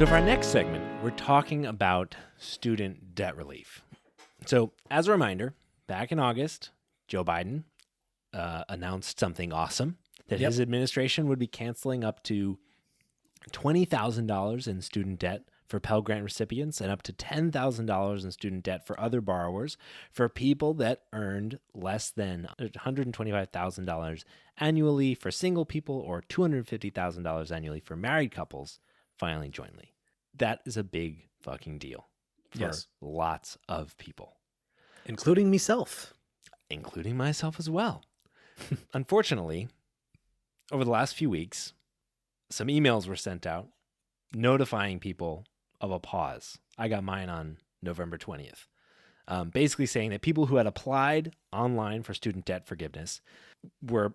So for our next segment, we're talking about student debt relief. So as a reminder, back in August, Joe Biden announced something awesome, that his administration would be canceling up to $20,000 in student debt for Pell Grant recipients and up to $10,000 in student debt for other borrowers for people that earned less than $125,000 annually for single people or $250,000 annually for married couples filing jointly. That is a big fucking deal for lots of people. Including myself. Including myself as well. Unfortunately, over the last few weeks, some emails were sent out notifying people of a pause. I got mine on November 20th. Basically saying that people who had applied online for student debt forgiveness were,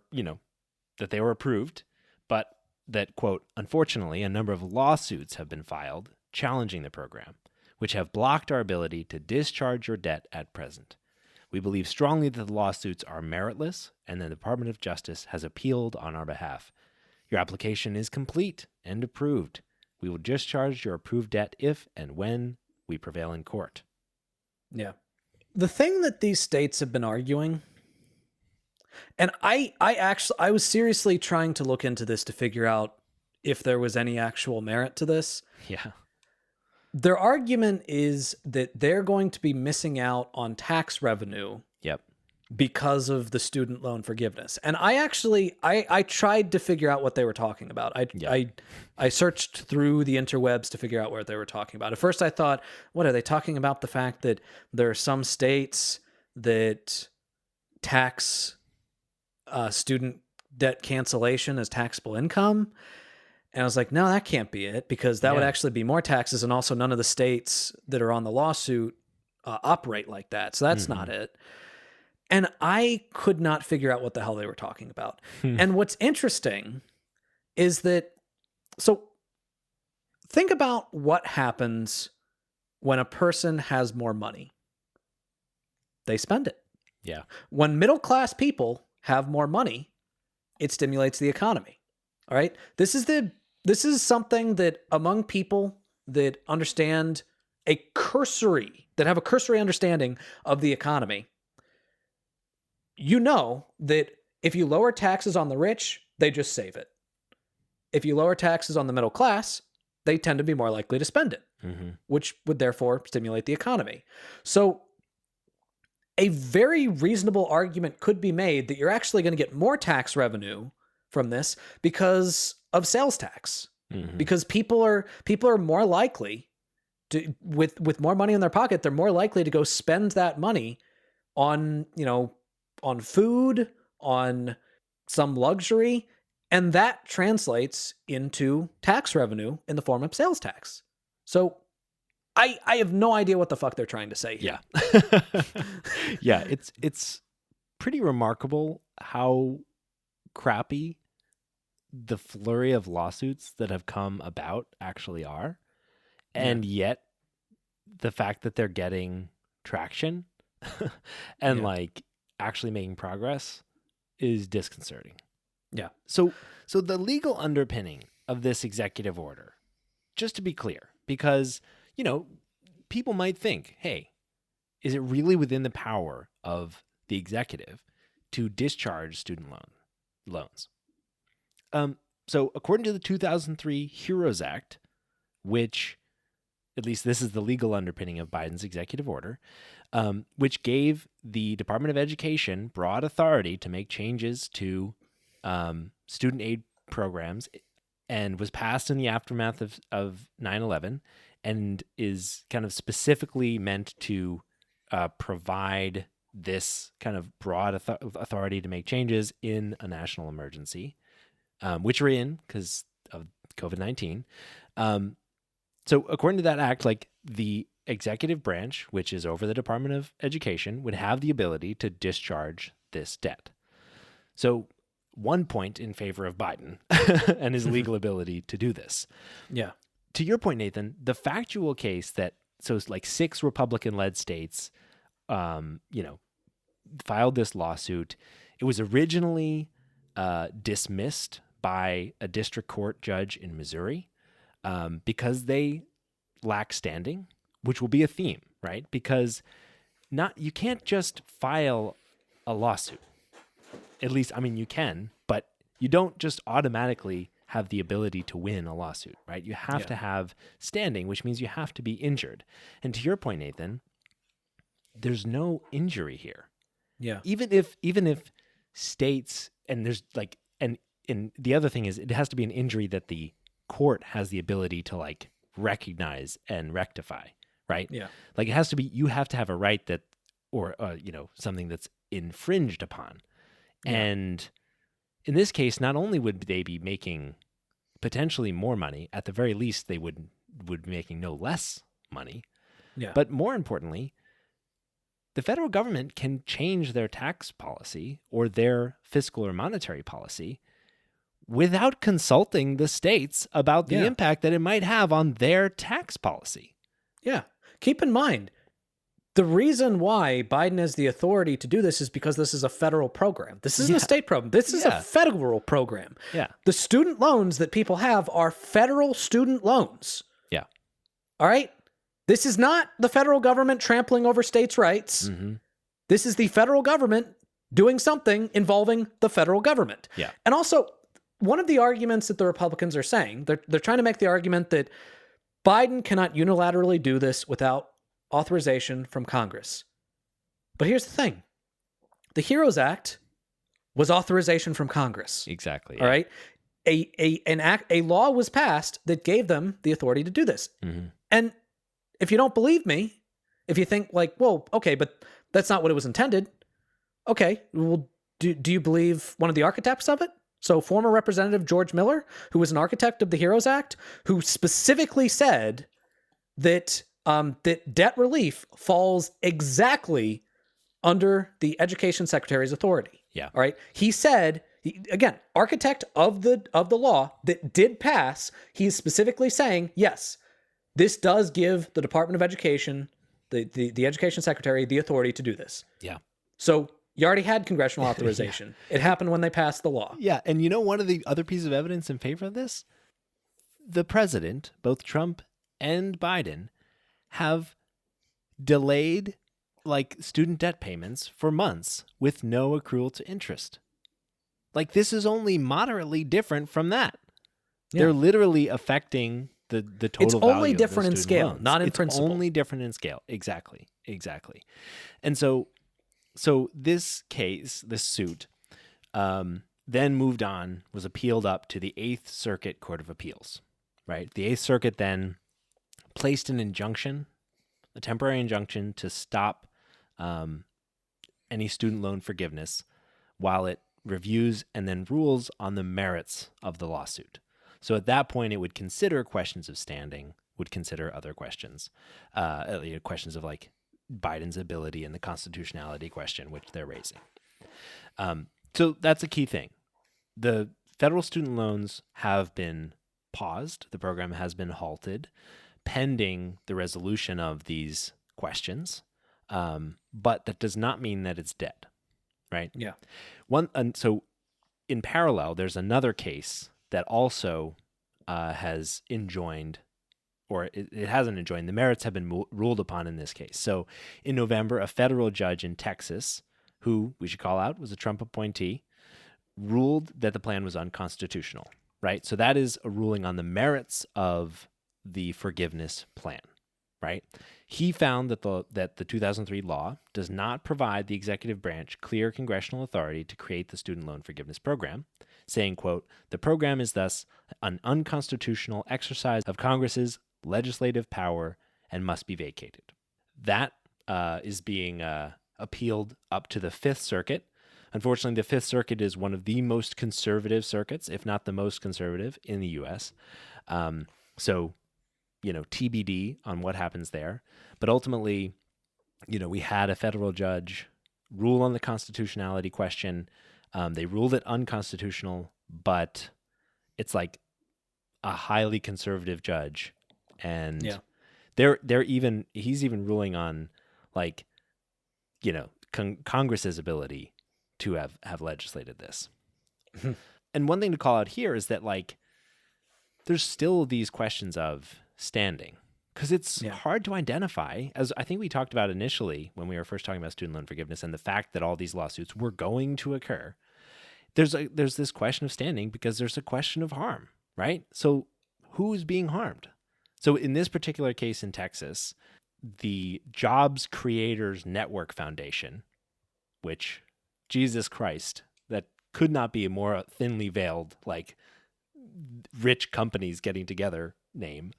that they were approved, but that, quote, unfortunately, a number of lawsuits have been filed challenging the program, which have blocked our ability to discharge your debt at present. We believe strongly that the lawsuits are meritless and the Department of Justice has appealed on our behalf. Your application is complete and approved. We will discharge your approved debt if and when we prevail in court. Yeah. The thing that these states have been arguing, and I was seriously trying to look into this to figure out if there was any actual merit to this. Yeah. Their argument is that they're going to be missing out on tax revenue because of the student loan forgiveness. And I tried to figure out what they were talking about. I searched through the interwebs to figure out what they were talking about. At first I thought, what are they talking about? The fact that there are some states that tax student debt cancellation as taxable income. And I was like, no, that can't be it, because that would actually be more taxes. And also none of the states that are on the lawsuit operate like that. So that's not it. And I could not figure out what the hell they were talking about. And what's interesting is that, so think about what happens when a person has more money. They spend it. Yeah. When middle-class people have more money, it stimulates the economy. All right. This is something that among people that understand that have a cursory understanding of the economy, that if you lower taxes on the rich, they just save it. If you lower taxes on the middle class, they tend to be more likely to spend it, which would therefore stimulate the economy. So a very reasonable argument could be made that you're actually going to get more tax revenue from this because of sales tax, because people are more likely to, with more money in their pocket, they're more likely to go spend that money on, on food, on some luxury, and that translates into tax revenue in the form of sales tax. So I have no idea what the fuck they're trying to say here. Yeah. Yeah, it's pretty remarkable how crappy the flurry of lawsuits that have come about actually are. And yet the fact that they're getting traction and actually making progress is disconcerting. Yeah. So the legal underpinning of this executive order, just to be clear, because, people might think, hey, is it really within the power of the executive to discharge student loans? So according to the 2003 HEROES Act, which, at least this is the legal underpinning of Biden's executive order, which gave the Department of Education broad authority to make changes to student aid programs, and was passed in the aftermath of 9/11, and is kind of specifically meant to provide this kind of broad authority to make changes in a national emergency, which we're in because of COVID-19. So according to that act, the executive branch, which is over the Department of Education, would have the ability to discharge this debt. So 1 point in favor of Biden and his legal ability to do this. Yeah. To your point, Nathan, the factual case that, so it's 6 Republican-led states, filed this lawsuit. It was originally dismissed by a district court judge in Missouri. because they lack standing, which will be a theme, right? Because you can't just file a lawsuit. At least, I mean, you can, but you don't just automatically have the ability to win a lawsuit, right? You have to have standing, which means you have to be injured. And to your point, Nathan, there's no injury here. Yeah. Even if states, and there's like, and the other thing is, it has to be an injury that the court has the ability to like recognize and rectify, right? Yeah. Like it has to be, you have to have a right that, or something that's infringed upon. Yeah. And in this case, not only would they be making potentially more money, at the very least, they would be making no less money. Yeah. But more importantly, the federal government can change their tax policy or their fiscal or monetary policy without consulting the states about the impact that it might have on their tax policy. Yeah. Keep in mind, the reason why Biden has the authority to do this is because this is a federal program. This isn't a state program. This is a federal program. Yeah. The student loans that people have are federal student loans. Yeah. All right? This is not the federal government trampling over states' rights. Mm-hmm. This is the federal government doing something involving the federal government. Yeah. And also, one of the arguments that the Republicans are saying, they're trying to make the argument that Biden cannot unilaterally do this without authorization from Congress. But here's the thing. The HEROES Act was authorization from Congress. Exactly. All right? A law was passed that gave them the authority to do this. Mm-hmm. And if you don't believe me, if you think like, well, okay, but that's not what it was intended. Okay, well, do you believe one of the architects of it? So former Representative George Miller, who was an architect of the HEROES Act, who specifically said that that debt relief falls exactly under the Education Secretary's authority. Yeah. All right. He said, again, architect of the law that did pass, he's specifically saying, yes, this does give the Department of Education, the Education Secretary, the authority to do this. Yeah. So you already had congressional authorization. It happened when they passed the law. Yeah. And one of the other pieces of evidence in favor of this, the president, both Trump and Biden, have delayed like student debt payments for months with no accrual to interest. Like this is only moderately different from that. Yeah. They're literally affecting the total it's value only of different in scale, loans. not in principle. It's only different in scale. Exactly. And so this case, this suit, then moved on, was appealed up to the 8th Circuit Court of Appeals, right? The 8th Circuit then placed an injunction, a temporary injunction to stop any student loan forgiveness while it reviews and then rules on the merits of the lawsuit. So at that point, it would consider questions of standing, would consider other questions, questions of like Biden's ability and the constitutionality question, which they're raising. So that's a key thing. The federal student loans have been paused. The program has been halted pending the resolution of these questions. But that does not mean that it's dead, right? Yeah. And so in parallel, there's another case that also has enjoined, or it hasn't enjoined, the merits have been ruled upon in this case. So in November, a federal judge in Texas, who we should call out was a Trump appointee, ruled that the plan was unconstitutional, right? So that is a ruling on the merits of the forgiveness plan, right? He found that the 2003 law does not provide the executive branch clear congressional authority to create the student loan forgiveness program, saying, quote, "The program is thus an unconstitutional exercise of Congress's legislative power and must be vacated." That is being appealed up to the 5th Circuit. Unfortunately, the 5th Circuit is one of the most conservative circuits, if not the most conservative in the U.S. So, TBD on what happens there. But ultimately, we had a federal judge rule on the constitutionality question. They ruled it unconstitutional, but it's like a highly conservative judge. And he's even ruling on like, Congress's ability to have legislated this. And one thing to call out here is that like there's still these questions of standing, because it's hard to identify, as I think we talked about initially when we were first talking about student loan forgiveness and the fact that all these lawsuits were going to occur. There's this question of standing because there's a question of harm, right? So who's being harmed? So in this particular case in Texas, the Jobs Creators Network Foundation, which, Jesus Christ, that could not be a more thinly veiled, like, rich companies getting together name,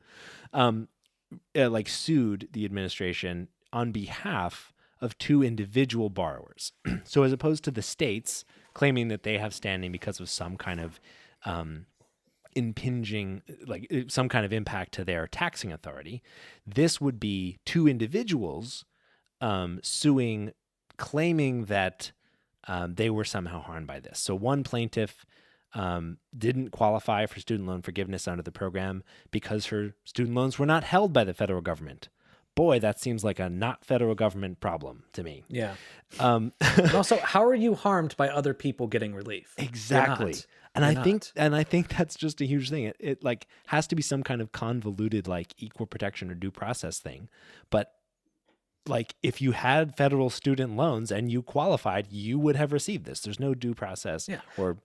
sued the administration on behalf of two individual borrowers. So as opposed to the states claiming that they have standing because of some kind of impinging, like some kind of impact to their taxing authority, this would be two individuals suing, claiming that they were somehow harmed by this. So one plaintiff didn't qualify for student loan forgiveness under the program because her student loans were not held by the federal government. Boy, that seems like a not federal government problem to me. Yeah. And also, how are you harmed by other people getting relief? Exactly. And I think that's just a huge thing. It like has to be some kind of convoluted, like, equal protection or due process thing. But like, if you had federal student loans and you qualified, you would have received this. There's no due process. Yeah. Or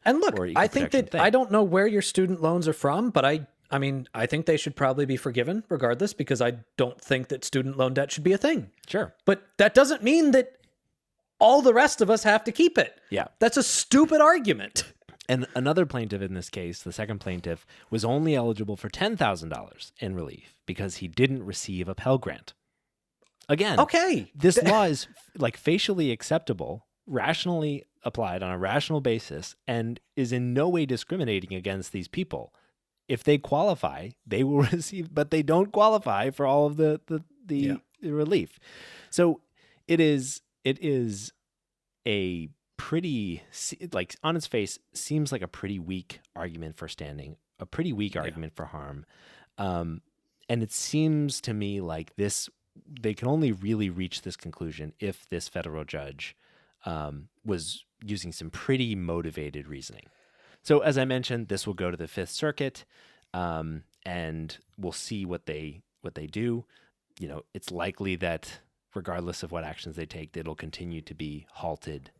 I think that I don't know where your student loans are from, but I mean, I think they should probably be forgiven regardless, because I don't think that student loan debt should be a thing. Sure. But that doesn't mean that all the rest of us have to keep it. Yeah. That's a stupid argument. And another plaintiff in this case, the second plaintiff, was only eligible for $10,000 in relief because he didn't receive a Pell Grant. Again, okay, this law is like facially acceptable, rationally applied on a rational basis, and is in no way discriminating against these people. If they qualify, they will receive, but they don't qualify for all of the relief. So it is a pretty, like, on its face, seems like a pretty weak argument for standing, a pretty weak argument for harm. And it seems to me like they can only really reach this conclusion if this federal judge was using some pretty motivated reasoning. So as I mentioned, this will go to the Fifth Circuit, and we'll see what they do. You know, it's likely that regardless of what actions they take, it'll continue to be halted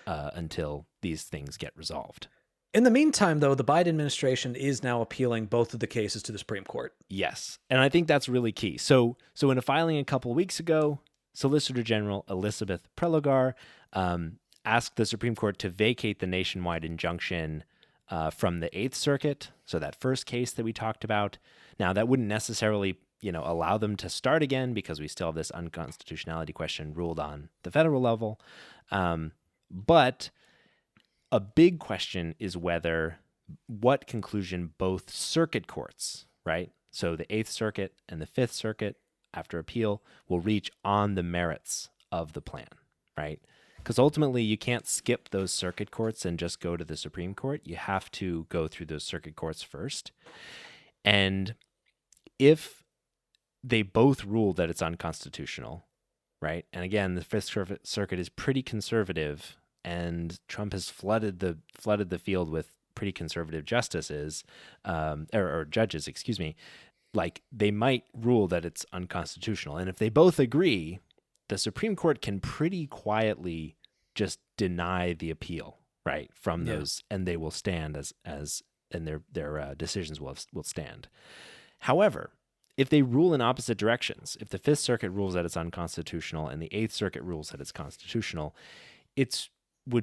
until these things get resolved. In the meantime, though, the Biden administration is now appealing both of the cases to the Supreme Court. Yes, and I think that's really key. So in a filing a couple of weeks ago, Solicitor General Elizabeth Prelogar asked the Supreme Court to vacate the nationwide injunction from the Eighth Circuit, so that first case that we talked about. Now, that wouldn't necessarily, allow them to start again because we still have this unconstitutionality question ruled on the federal level. But a big question is what conclusion both circuit courts, right? So the Eighth Circuit and the Fifth Circuit, after appeal, will reach on the merits of the plan, right? Because ultimately you can't skip those circuit courts and just go to the Supreme Court. You have to go through those circuit courts first. And if they both rule that it's unconstitutional, right? And again, the Fifth Circuit is pretty conservative, and Trump has flooded the field with pretty conservative justices, or judges, excuse me. Like, they might rule that it's unconstitutional. And if they both agree, the Supreme Court can pretty quietly just deny the appeal, right, from those, and they will stand and their decisions will stand. However, if they rule in opposite directions, if the Fifth Circuit rules that it's unconstitutional and the Eighth Circuit rules that it's constitutional, it was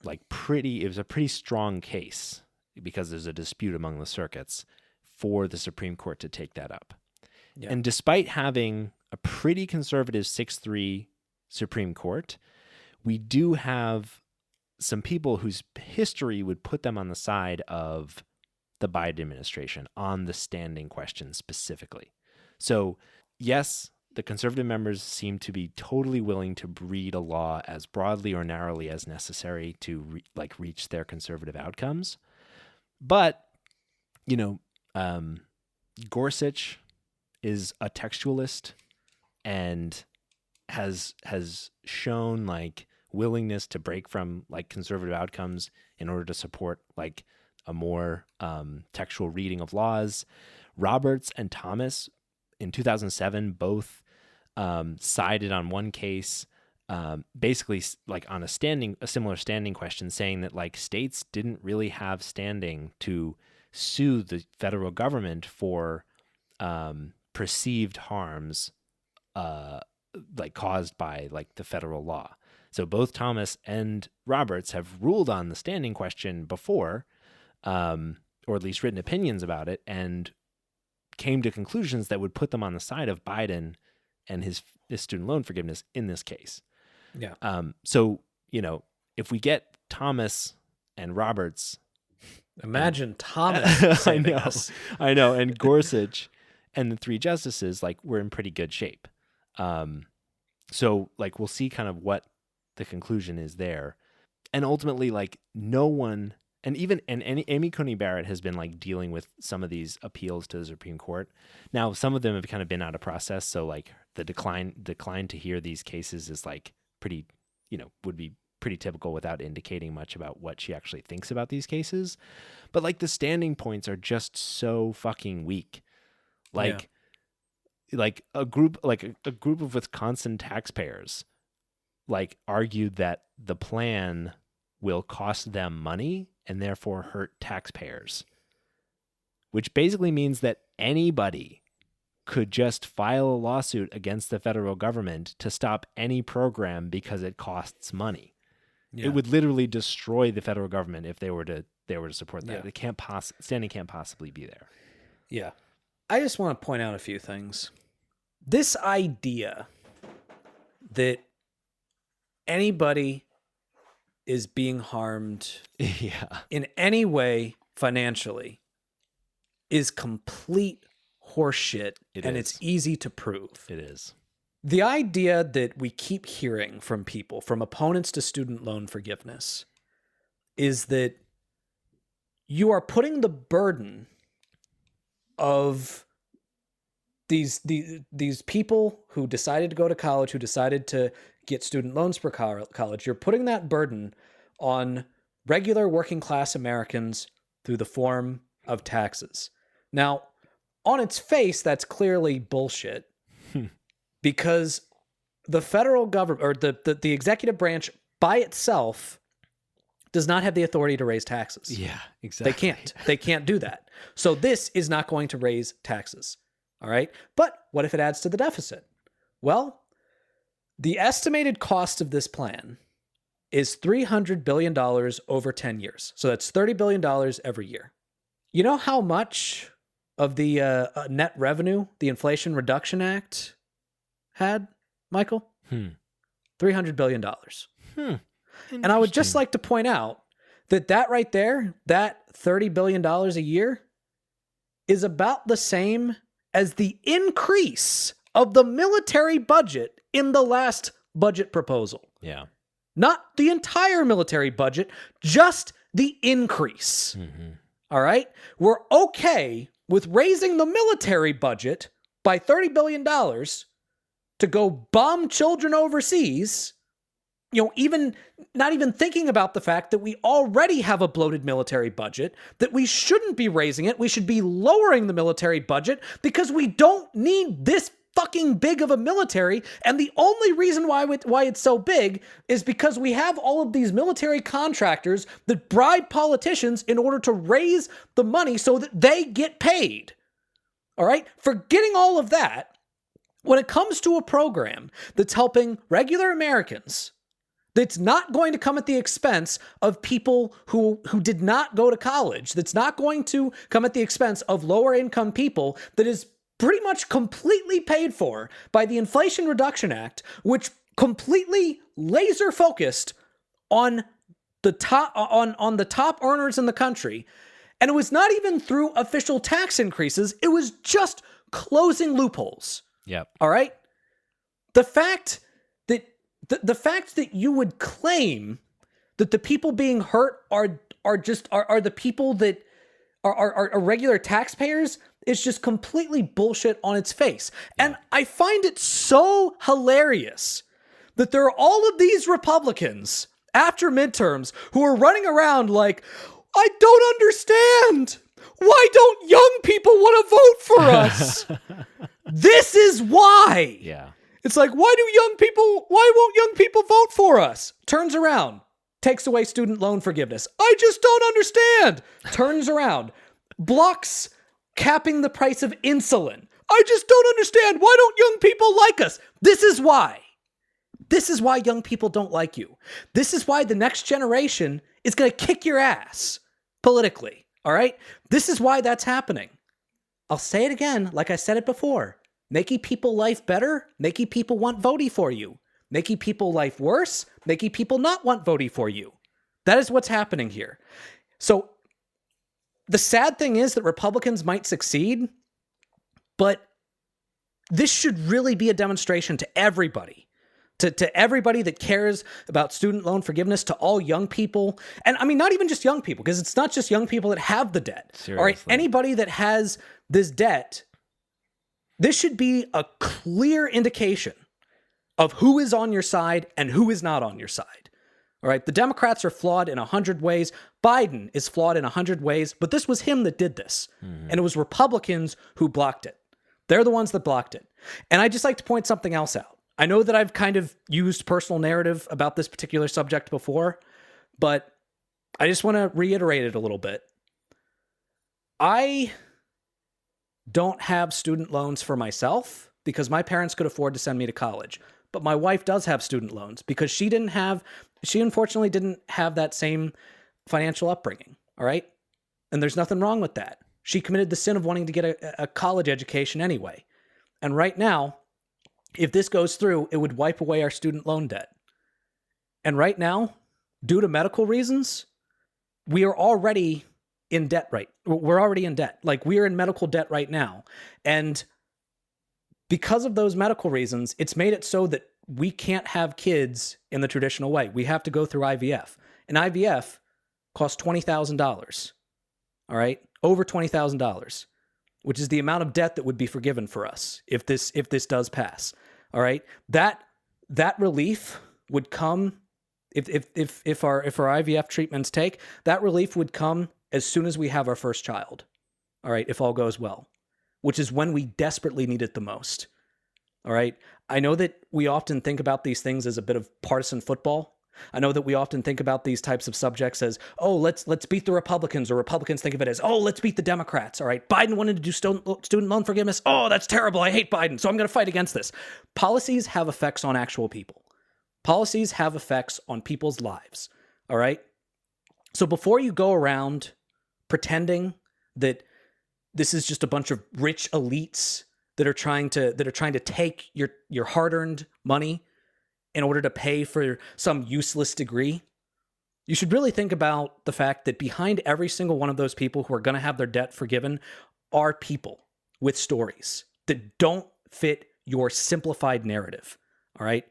a pretty strong case, because there's a dispute among the circuits, for the Supreme Court to take that up. Yeah. And despite having a pretty conservative 6-3 Supreme Court, we do have some people whose history would put them on the side of the Biden administration on the standing question specifically. So yes, the conservative members seem to be totally willing to read a law as broadly or narrowly as necessary to reach their conservative outcomes. But, Gorsuch is a textualist and has shown willingness to break from conservative outcomes in order to support a more textual reading of laws. Roberts and Thomas in 2007 both sided on one case, basically like on a similar standing question, saying that like states didn't really have standing to sue the federal government for perceived harms like caused by like the federal law. So both Thomas and Roberts have ruled on the standing question before, or at least written opinions about it, and came to conclusions that would put them on the side of Biden and his student loan forgiveness in this case. Yeah. So, you know, if we get Thomas and Roberts, imagine Thomas saving us. I know, and Gorsuch and the three justices, like, we're in pretty good shape. So like we'll see kind of what the conclusion is there, and ultimately like no one, and Amy Coney Barrett has been like dealing with some of these appeals to the Supreme Court. Now some of them have kind of been out of process, so like the decline to hear these cases is like pretty, you know, would be pretty typical without indicating much about what she actually thinks about these cases. But like the standing points are just so fucking weak. Like like a group of Wisconsin taxpayers like argued that the plan will cost them money and therefore hurt taxpayers, which basically means that anybody could just file a lawsuit against the federal government to stop any program because it costs money. Yeah. It would literally destroy the federal government if they were to support that. Yeah. Standing can't possibly be there. Yeah. I just want to point out a few things. This idea that anybody is being harmed in any way financially is complete horseshit, it's easy to prove. It is. The idea that we keep hearing from people, from opponents to student loan forgiveness, is that you are putting the burden of these people who decided to go to college, who decided to get student loans for college, you're putting that burden on regular working class Americans through the form of taxes. Now, on its face, that's clearly bullshit because the federal government, or the executive branch by itself, does not have the authority to raise taxes. Yeah, exactly. They can't do that. So this is not going to raise taxes. All right. But what if it adds to the deficit? Well, the estimated cost of this plan is $300 billion over 10 years. So that's $30 billion every year. You know how much of the net revenue the Inflation Reduction Act had, Michael? $300 billion. And I would just like to point out that right there, that $30 billion a year, is about the same as the increase of the military budget in the last budget proposal. Yeah. Not the entire military budget, just the increase. Mm-hmm. All right? We're okay with raising the military budget by $30 billion to go bomb children overseas, you know, even not even thinking about the fact that we already have a bloated military budget, that we shouldn't be raising it. We should be lowering the military budget because we don't need this fucking big of a military. And the only reason why it's so big is because we have all of these military contractors that bribe politicians in order to raise the money so that they get paid. All right? Forgetting all of that, when it comes to a program that's helping regular Americans, that's not going to come at the expense of people who did not go to college, that's not going to come at the expense of lower income people, that is pretty much completely paid for by the Inflation Reduction Act, which completely laser focused on the top on the top earners in the country. And it was not even through official tax increases, it was just closing loopholes. Yep. All right? The fact that you would claim that the people being hurt are the people that are regular taxpayers is just completely bullshit on its face. Yeah. And I find it so hilarious that there are all of these Republicans after midterms who are running around like, I don't understand. Why don't young people want to vote for us? This is why. Yeah. It's like, why won't young people vote for us? Turns around, takes away student loan forgiveness. I just don't understand. Turns around, blocks capping the price of insulin. I just don't understand. Why don't young people like us? This is why. This is why young people don't like you. This is why the next generation is going to kick your ass politically. All right? This is why that's happening. I'll say it again, like I said it before. Making people life better, making people want voting for you. Making people life worse, making people not want voting for you. That is what's happening here. So the sad thing is that Republicans might succeed, but this should really be a demonstration to everybody. To everybody that cares about student loan forgiveness, to all young people. And I mean, not even just young people, because it's not just young people that have the debt. Seriously. All right, anybody that has this debt, this should be a clear indication of who is on your side and who is not on your side. All right, the Democrats are flawed in 100 ways. Biden is flawed in 100 ways, but this was him that did this. And it was Republicans who blocked it. They're the ones that blocked it. And I'd just like to point something else out. I know that I've kind of used personal narrative about this particular subject before, but I just want to reiterate it a little bit. I don't have student loans for myself because my parents could afford to send me to college. But my wife does have student loans because she unfortunately didn't have that same financial upbringing. All right. And there's nothing wrong with that. She committed the sin of wanting to get a college education anyway. And right now, if this goes through, it would wipe away our student loan debt. And right now, due to medical reasons, we are already in debt, right? We're already in debt. Like, we are in medical debt right now. And because of those medical reasons, it's made it so that we can't have kids in the traditional way. We have to go through IVF. And IVF costs $20,000. All right? Over $20,000, which is the amount of debt that would be forgiven for us if this does pass. All right? That relief would come if our IVF treatments take. That relief would come as soon as we have our first child. All right, if all goes well, which is when we desperately need it the most. All right? I know that we often think about these things as a bit of partisan football. I know that we often think about these types of subjects as, oh, let's beat the Republicans, or Republicans think of it as, oh, let's beat the Democrats. All right, Biden wanted to do student loan forgiveness. Oh, that's terrible. I hate Biden, so I'm going to fight against this. Policies have effects on actual people. Policies have effects on people's lives. All right? So before you go around pretending that this is just a bunch of rich elites that are trying to take your hard-earned money in order to pay for some useless degree, you should really think about the fact that behind every single one of those people who are going to have their debt forgiven are people with stories that don't fit your simplified narrative. All right?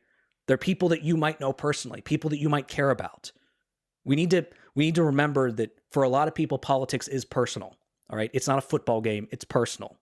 They're people that you might know personally, people that you might care about. We need to remember that for a lot of people, politics is personal. All right? It's not a football game. It's personal.